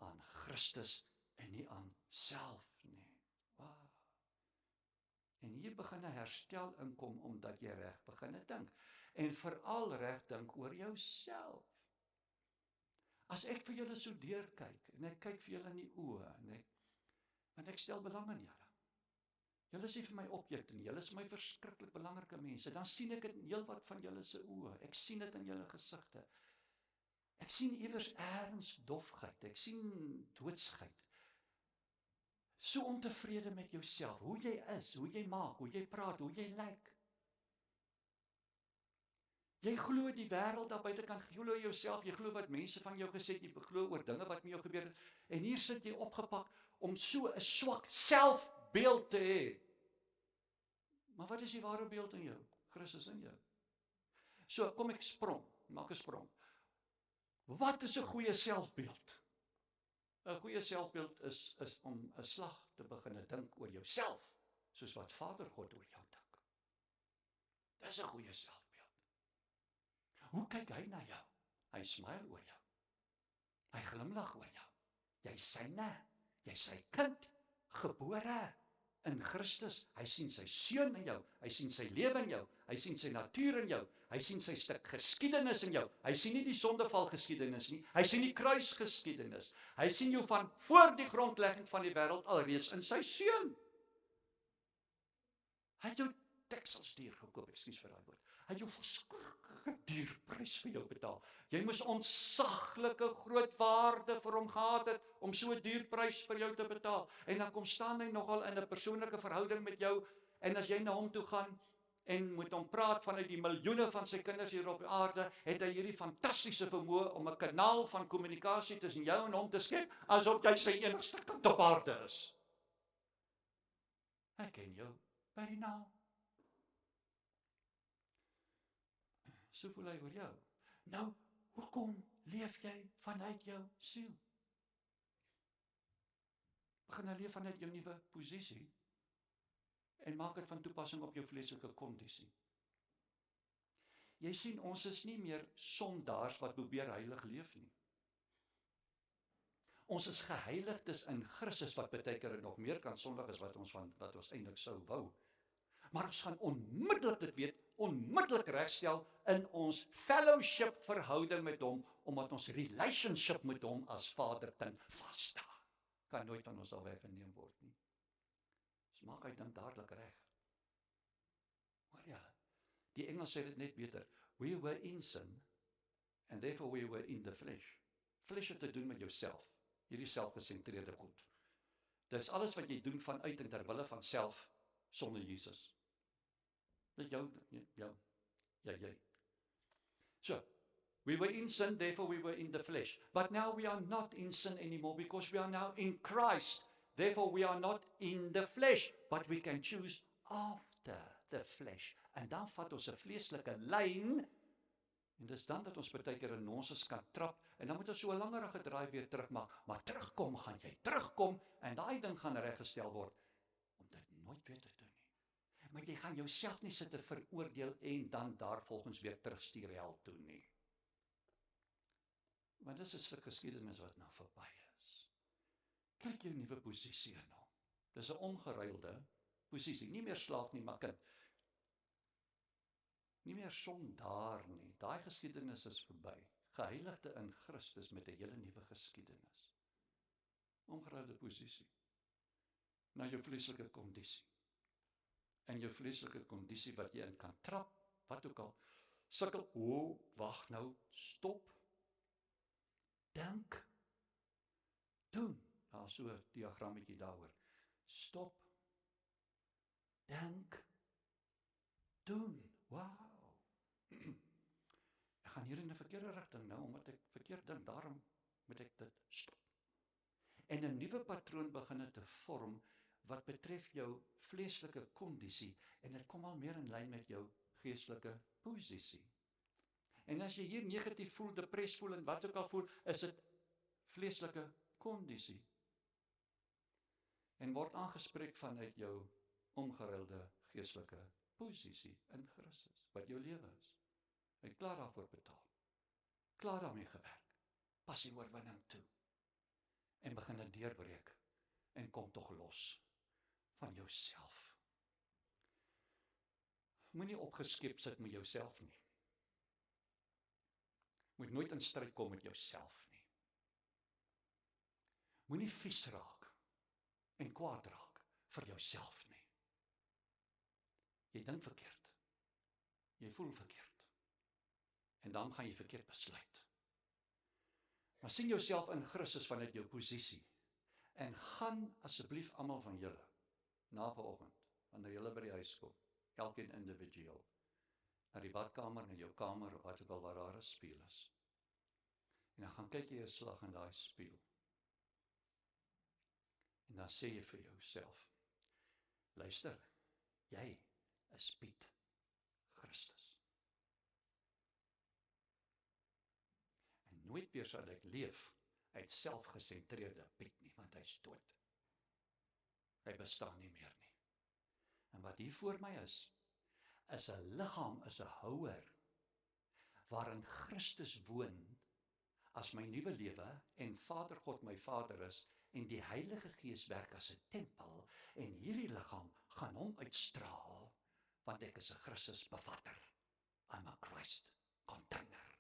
aan Christus, en nie aan self nie. Wow. En hier begin 'n herstel inkom, omdat jy reg begin dink. En veral reg dink oor jouself. As ek vir julle so deurkyk, en ek kyk vir julle in die oë, want ek stel belang in julle. Julle is nie vir my objekte nie, julle is my verskriklik belangrike mense. Dan sien ek dit in heelwat van julle se oë. Ek sien dit in julle gesigte. Ek sien iewers erns dofheid. Ek sien doodsheid. So ontevrede met jouself, hoe jy is, hoe jy maak, hoe jy praat, hoe jy lyk. Jy glo die wêreld daar buitekant, glo jouself, jy glo wat mense van jou gesê het, jy glo oor dinge wat met jou gebeur het, en hier sit jy opgepak om so 'n swak selfbeeld te hê. Maar wat is die ware beeld in jou? Christus in jou. So, kom ek maak 'n sprong. Wat is 'n goeie selfbeeld? 'n Goeie selfbeeld is om 'n slag te begin dink oor jouself, soos wat Vader God oor jou dink. Dis 'n goeie selfbeeld. Hoe kyk hy na jou? Hy smile oor jou. Hy glimlag oor jou. Jy's syne, jy's sy kind, gebore in Christus. Hy sien sy seun in jou, hy sien sy lewe in jou, hy sien sy natuur in jou, hy sien sy stuk geskiedenis in jou. Hy sien nie die sondeval geskiedenis nie, hy sien die kruisgeskiedenis. Hy sien jou van voor die grondlegging van die wêreld alreeds in sy seun. Hy het jou teksels duur gekoop, ekskuus vir daai woord. Hy het jou verskriklike duur prys vir jou betaal. Jy moes ontsaglike groot waarde vir hom gehad het om so 'n duur prys vir jou te betaal. En dan kom staan hy nogal in 'n persoonlike verhouding met jou, en as jy na hom toe gaan en met hom praat vanuit die miljoene van sy kinders hier op aarde, het hy hierdie fantastiese vermoë om 'n kanaal van kommunikasie tussen jou en hom te skep, asof jy sy enigste kind op aarde is. Hy ken jou by die naam. So voel hy oor jou. Nou, hoekom leef jy vanuit jou siel? Begin leef vanuit jou nuwe posisie en maak dit van toepassing op jou vleeslike kondisie. Jy sien, ons is nie meer sondaars wat probeer heilig leef nie. Ons is geheiligdes in Christus, wat beteken nog meer kan sondig is wat ons eintlik sou wou. Maar ons gaan onmiddellik dit weet, onmiddellik regstel in ons fellowship verhouding met hom, omdat ons relationship met hom as vader-kind vasstaan. Kan nooit van ons al weggeneem word nie. Dus maak hy dan dadelik reg. Maar ja, die Engels sê dit net beter. We were in sin, and therefore we were in the flesh. Flesh het te doen met jouself, hierdie selfgesentreerde goed. Dis alles wat jy doen vanuit en terwille van self, sonder Jesus. Dit jou, jy. So, we were in sin, therefore we were in the flesh. But now we are not in sin anymore, because we are now in Christ. Therefore we are not in the flesh, but we can choose after the flesh. En dan vat ons 'n vleeslike lyn, en dis dan dat ons baie keer in nonsens kan trap, en dan moet ons so 'n langerige draai weer terugmaak, maar terugkom gaan jy, terugkom, en daai ding gaan reggestel word, om dit nooit weer te doen nie. Maar jy gaan jouself nie sit te veroordeel, en dan daar volgens weer terugstuur hel toe nie. Want dis 'n stuk geskiedenis wat nou verby is. Kyk jou nuwe posisie in hom. Dis 'n ongeruilde posisie, nie meer slaaf nie, maar kind. Nie meer sondaar nie. Daai geskiedenis is verby. Geheiligde in Christus met 'n hele nuwe geskiedenis. Ongeruilde posisie. Na jou vleeslike kondisie. En jou vleeslike kondisie wat jy in kan trap, wat ook al. Sukkel, wag nou, stop. Dink. Doen. Daar so 'n diagrammetjie daaroor. Stop. Dink. Doen. Wow. Ek gaan hier in 'n verkeerde rigting nou, omdat ek verkeerd dink, daarom moet ek dit stop. En 'n nuwe patroon begin te vorm, wat betref jou vleeslike kondisie, en dit kom al meer in lyn met jou geestelike posisie. En as jy hier negatief voel, depressief voel, en wat ook al voel, is dit vleeslike kondisie. En word aangespreek vanuit jou omgeruilde geestelike posisie in Christus, wat jou lewe is. Hy het klaar daarvoor betaal. Klaar daarmee gewerk. Pas die oorwinning toe. En begin dit deurbreek. En kom tog los van jouself. Moenie opgeskep sit met jouself nie. Moet nooit in stryd kom met jouself nie. Moenie vies raak en kwaad raak vir jouself nie. Jy dink verkeerd. Jy voel verkeerd. En dan gaan jy verkeerd besluit. Maar sien jouself in Christus vanuit jou posisie. En gaan asseblief almal van julle, na vanoggend, wanneer julle by die huis kom, elkeen individueel, na die badkamer, na jou kamer, of wat ook al waar daar 'n spieël is. En dan gaan kyk jy 'n slag in daai spieël. En dan sê jy vir jouself, luister, jy is Piet Christus. En nooit weer sal ek leef uit selfgesentreerde Piet nie, want hy is dood. Hy bestaan nie meer nie. En wat hier voor my is 'n liggaam, is 'n houer, waarin Christus woon, as my nuwe lewe, en Vader God my Vader is, en die Heilige Gees werk as 'n tempel, en hierdie liggaam gaan hom uitstraal, want ek is 'n Christus bevatter. I'm a Christ container.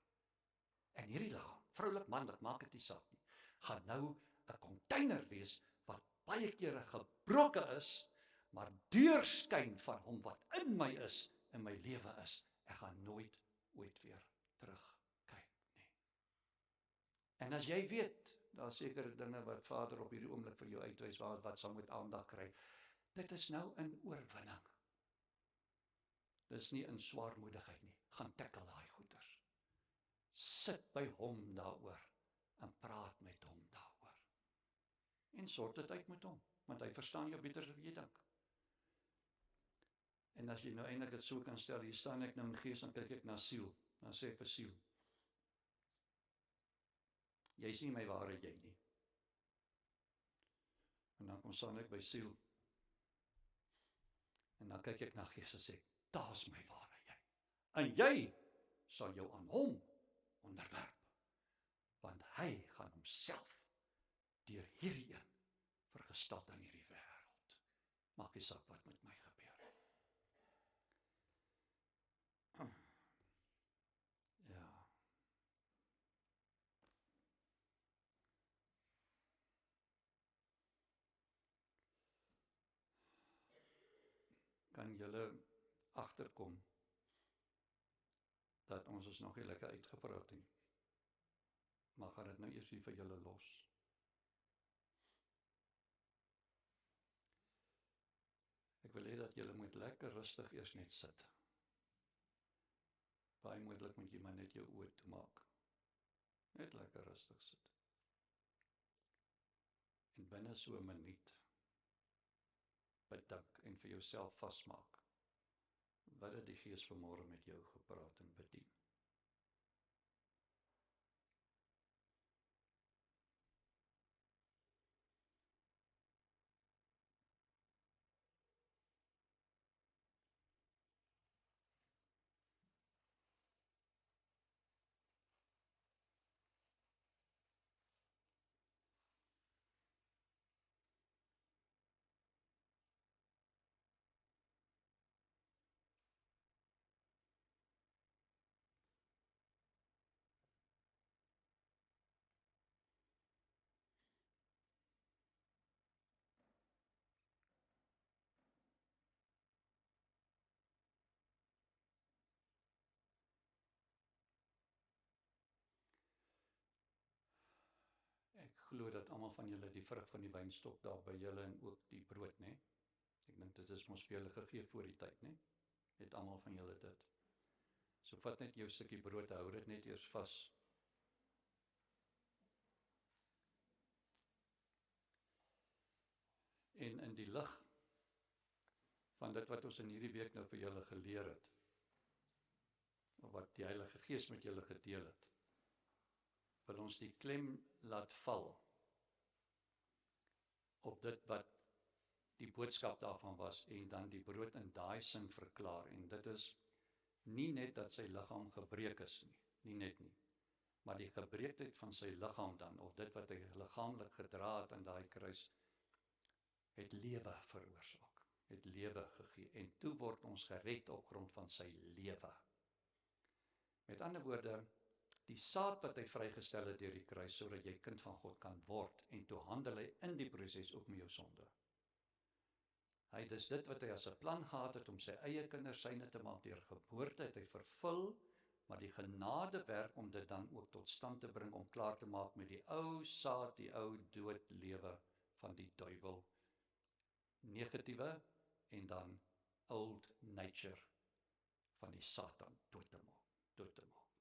En hierdie liggaam, vroulik, manlik, maak dit nie saak nie, gaan nou 'n container wees, wat baie kere gebroke is, maar deurskyn van hom wat in my is, in my lewe is. Ek gaan nooit ooit weer terugkyk nie. En as jy weet, daar is sekere dinge wat Vader op hierdie oomblik vir jou uitwys, wat sal moet aandag kry, dit is nou in oorwinning. Dit is nie in swaarmoedigheid nie. Gaan tackle daai goeders. Sit by hom daaroor, en praat met hom daaroor. En sort dit uit met hom, want hy verstaan jou beter as jy dink. En as jy nou eintlik dit so kan stel, hier staan ek nou in gees, dan kyk ek na siel, dan sê ek vir siel, jy is nie my ware jy nie. En dan kom staan ek by siel, en dan kyk ek na gees en sê, da's my ware jy. En jy sal jou aan hom onderwerp, want hy gaan homself deur hierdie een vergestalte in hierdie wêreld. Maak nie saak wat met my gebeur. Ja. Kan julle agterkom dat ons is nog nie lekker uitgepraat nie. Maar gaan dit nou eers hier vir julle los. Ek wil hê dat julle moet lekker rustig eers net sit. Baie moontlik moet jy maar net jou oë toemaak. Net lekker rustig sit. En binne so 'n minuut bedink en vir jouself vasmaak. Wat het die Gees vanmôre met jou gepraat en bedien? Ek glo dat almal van julle die vrug van die wynstok daar by julle en ook die brood, né? Ek dink dit is mos vir julle gegee voor die tyd, né? Het almal van julle dit. So vat net jou stukkie brood, hou dit net eers vas. En in die lig van dit wat ons in hierdie week nou vir julle geleer het, of wat die Heilige Gees met julle gedeel het, wil ons die klem laat val op dit wat die boodskap daarvan was, en dan die brood in daai sin verklaar, en dit is nie net dat sy liggaam gebreek is nie, nie net nie, maar die gebreekheid van sy liggaam dan, of dit wat hy liggaamlik gedra het aan daai kruis, het lewe veroorsaak, het lewe gegee, en toe word ons gered op grond van sy lewe. Met ander woorde, die saad wat hy vrygestel het deur die kruis, sodat jy kind van God kan word, en toe handel hy in die proses ook met jou sonde. Hy het dus dit wat hy as 'n plan gehad het om sy eie kinders syne te maak deur geboorte, het hy vervul, maar die genadewerk om dit dan ook tot stand te bring, om klaar te maak met die ou saad, die ou dood lewe van die duiwel, negatiewe, en dan old nature van die Satan dood te maak,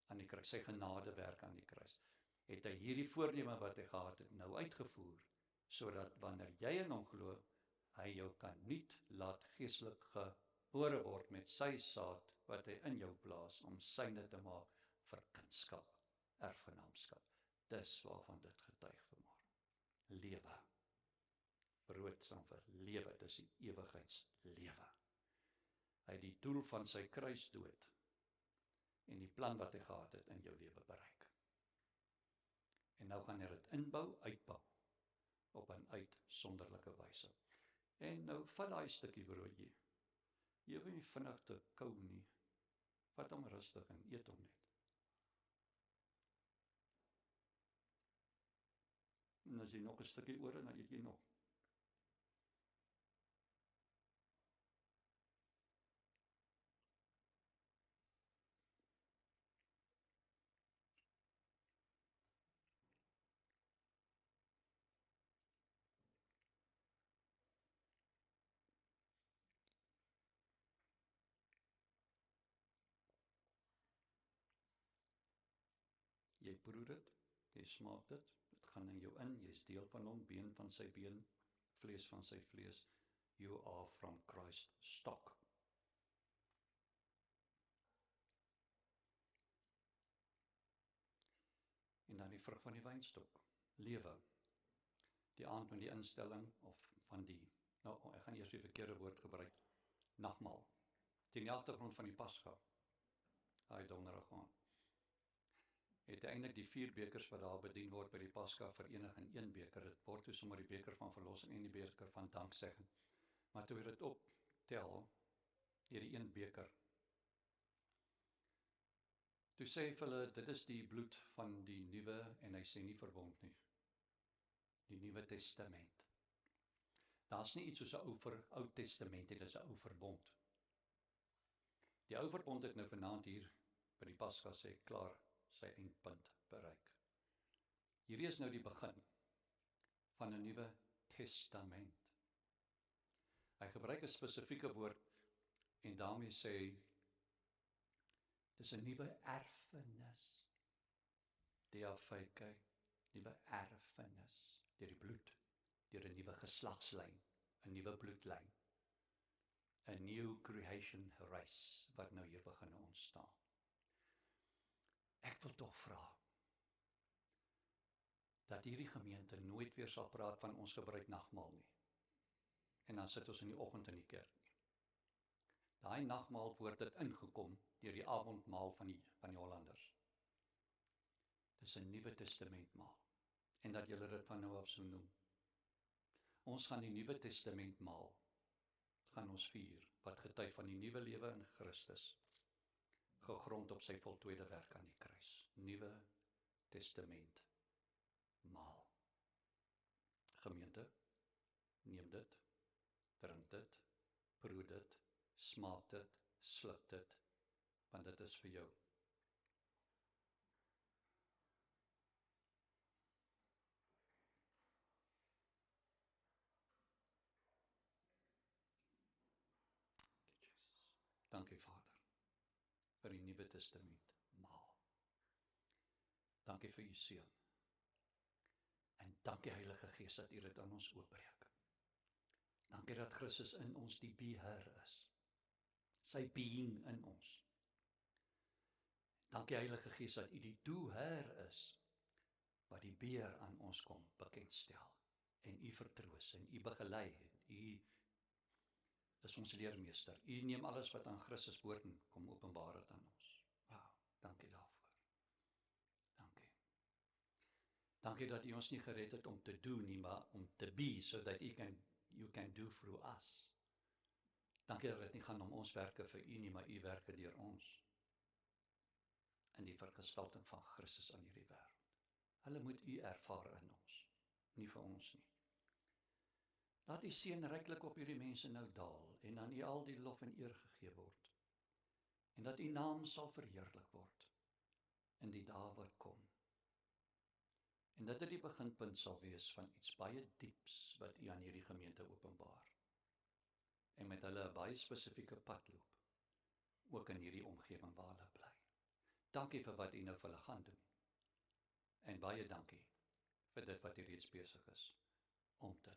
aan die kruis, sy genadewerk aan die kruis, het hy hierdie voorneme wat hy gehad het, nou uitgevoer, sodat wanneer jy in hom glo, hy jou kan nuut laat geestelik gebore word met sy saad, wat hy in jou plaas, om syne te maak vir kindskap, erfgenaamskap. Dis waarvan dit getuig vanmôre. Lewe. Brood staan vir lewe, dis die ewigheidslewe. Hy het die doel van sy kruisdood en die plan wat hy gehad het in jou lewe bereik. En nou gaan hy dit inbou, uitbou, op 'n uitsonderlike wyse. En nou vat daai stukkie broodjie. Jy hoef nie vinnig te kou nie. Vat hom rustig en eet hom net. En as jy nog 'n stukkie oor het, dan eet jy nog. Jy proe dit, jy smaak dit, dit gaan in jou in, jy is deel van hom, been van sy been, vlees van sy vlees. You are from Christ stock. En dan die vrug van die wynstok, lewe. Die aand met die instelling, of van die, nou, ek gaan eers die verkeerde woord gebruik, nagmaal, teen die agtergrond van die Pasga, daai donderdag aan, het eintlik die 4 bekers wat daar bedien word by die Pasga verenig in 1 beker, dit word toe sommer die beker van verlossing en die beker van danksegging, maar toe dit optel, hierdie 1 beker, toe sê hy vir hulle, dit is die bloed van die nuwe, en hy sê nie verbond nie, die Nuwe Testament. Daar's nie iets soos 'n ou testament, dit is 'n ou verbond. Die ou verbond het nou vanaand hier by die Pasga sê klaar sy eindpunt bereik. Hierdie is nou die begin van 'n Nuwe Testament. Hy gebruik 'n spesifieke woord en daarmee sê dis 'n nuwe erfenis. Diafyke, nuwe erfenis deur die bloed, deur 'n nuwe geslagslyn, 'n nuwe bloedlyn, 'n new creation race wat nou hier begin ontstaan. Ek wil tog vra dat hierdie gemeente nooit weer sal praat van ons gebruik nagmaal nie. En dan sit ons in die oggend in die kerk nie. Daai nagmaal woord het ingekom deur die avondmaal van die Hollanders. Dis 'n Nuwe Testamentmaal. En dat julle dit van nou af so noem. Ons gaan die Nuwe Testamentmaal gaan ons vier, wat getuig van die nuwe lewe in Christus, gegrond op sy voltooide werk aan die kruis. Nuwe Testament maal. Gemeente, neem dit, drink dit, proe dit, smaak dit, sluk dit, want dit is vir jou. Dankie Vader, vir die Nuwe Testament maal. Dankie vir u seun. En dankie Heilige Gees dat u dit aan ons oopbreek. Dankie dat Christus in ons die beheer is. Sy being in ons. Dankie Heilige Gees dat u die doeheer is, wat die beheer aan ons kom bekendstel. En u vertroos, en u begelei, U is ons leermeester. U neem alles wat aan Christus behoort en kom openbaar dit aan ons. Wow, dankie daarvoor. Dankie. Dankie dat U ons nie gered het om te doen nie, maar om te be, so that you can do through us. Dankie dat dit nie gaan om ons werke vir U nie, maar U werke deur ons. In die vergestalting van Christus aan hierdie wêreld. Hulle moet U ervaar in ons, nie vir ons nie. Laat U seën ryklik op hierdie mense nou daal, en aan U al die lof en eer gegee word, en dat U naam sal verheerlik word, in die dae wat kom. En dat dit die beginpunt sal wees van iets baie dieps, wat U aan hierdie gemeente openbaar, en met hulle 'n baie spesifieke pad loop, ook in hierdie omgewing waar hulle bly. Dankie vir wat U nou vir hulle gaan doen, en baie dankie vir dit wat U reeds besig is om te